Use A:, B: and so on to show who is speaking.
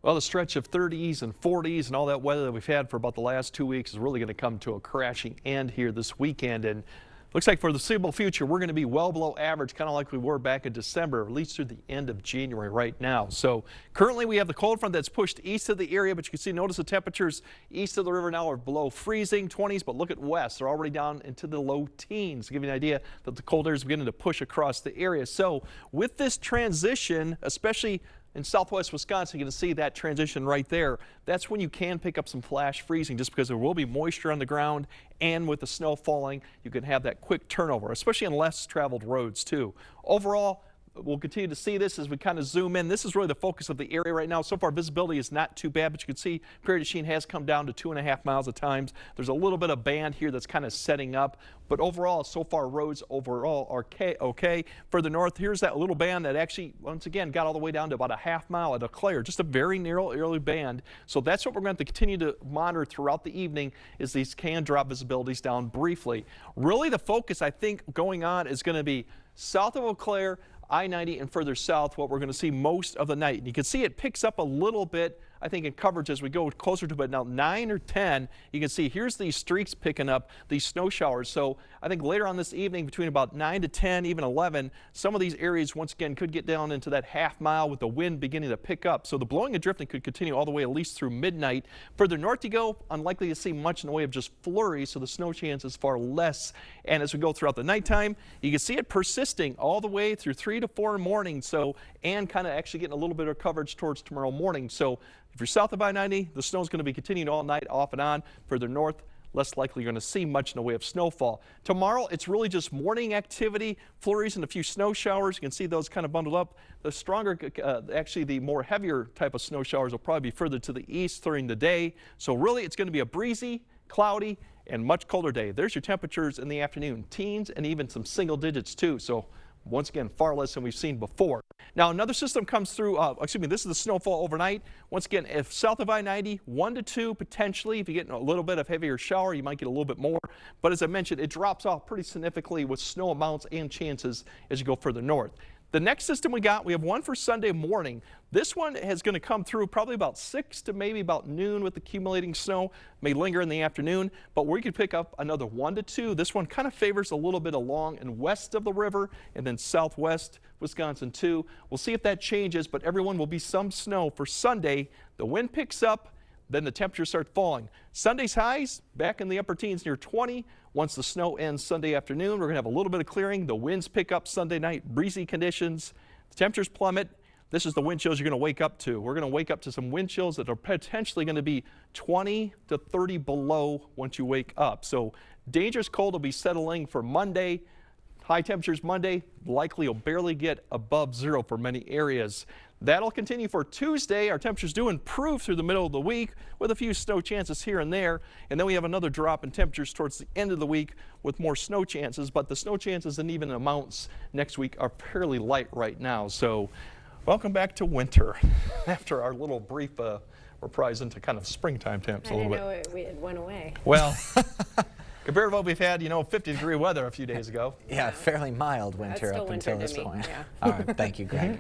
A: Well, the stretch of 30s and 40s and all that weather that we've had for about the last 2 weeks is really going to come to a crashing end here this weekend. And looks like for the foreseeable future, we're going to be well below average, kind of like we were back in December, at least through the end of January right now. So currently we have the cold front that's pushed east of the area, but you can see, notice the temperatures east of the river now are below freezing, 20s, but look at west. They're already down into the low teens, to give you an idea that the cold air is beginning to push across the area. So with this transition, especially in southwest Wisconsin, you can see that transition right there. That's when you can pick up some flash freezing, just because there will be moisture on the ground, and with the snow falling, you can have that quick turnover, especially on less traveled roads too. Overall, we'll continue to see this as we kind of zoom in. This is really the focus of the area right now. So far, visibility is not too bad, but you can see period of sheen has come down to 2.5 miles at times. There's a little bit of band here that's kind of setting up, but overall, so far, roads overall are okay. Further north, here's that little band that actually, once again, got all the way down to about a half mile at Eau Claire, just a very narrow early band. So that's what we're going to continue to monitor throughout the evening, is these can drop visibilities down briefly. Really, the focus, I think, going on is going to be south of Eau Claire, I-90 and further south, what we're going to see most of the night. And you can see it picks up a little bit, I think, in coverage as we go closer to it. Now 9 or 10, you can see here's these streaks picking up, these snow showers. So I think later on this evening, between about 9 to 10, even 11, some of these areas once again could get down into that half mile with the wind beginning to pick up. So the blowing and drifting could continue all the way at least through midnight. Further north you go, unlikely to see much in the way of just flurries, so the snow chance is far less. And as we go throughout the nighttime, you can see it persisting all the way through 3 to 4 in the morning. So, and kind of actually getting a little bit of coverage towards tomorrow morning. So if you're south of I-90, the snow is going to be continuing all night, off and on. Further north, less likely you're going to see much in the way of snowfall. Tomorrow, it's really just morning activity, flurries and a few snow showers. You can see those kind of bundled up. The stronger, actually the more heavier type of snow showers will probably be further to the east during the day. So really, it's going to be a breezy, cloudy, and much colder day. There's your temperatures in the afternoon, teens and even some single digits too. So once again, far less than we've seen before. Now another system comes through, this is the snowfall overnight. Once again, if south of I-90, 1 to 2 potentially. If you get a little bit of heavier shower, you might get a little bit more. But as I mentioned, it drops off pretty significantly with snow amounts and chances as you go further north. The next system we have one for Sunday morning. This one is going to come through probably about 6 to maybe about noon with accumulating snow. May linger in the afternoon, but we could pick up another 1 to 2. This one kind of favors a little bit along and west of the river, and then southwest Wisconsin too. We'll see if that changes, but everyone will be some snow for Sunday. The wind picks up, then the temperatures start falling. Sunday's highs back in the upper teens near 20. Once the snow ends Sunday afternoon, we're going to have a little bit of clearing. The winds pick up Sunday night, breezy conditions. The temperatures plummet. This is the wind chills you're going to wake up to. We're going to wake up to some wind chills that are potentially going to be 20 to 30 below once you wake up. So dangerous cold will be settling for Monday. High temperatures Monday, likely will barely get above 0 for many areas. That'll continue for Tuesday. Our temperatures do improve through the middle of the week with a few snow chances here and there. And then we have another drop in temperatures towards the end of the week with more snow chances. But the snow chances and even amounts next week are fairly light right now. So welcome back to winter after our little brief reprise into kind of springtime temps a little bit.
B: I didn't know it went away.
A: Well, compared to what we've had, 50-degree weather a few days ago.
C: Yeah, fairly mild winter up until this point. Yeah. All right, thank you, Greg.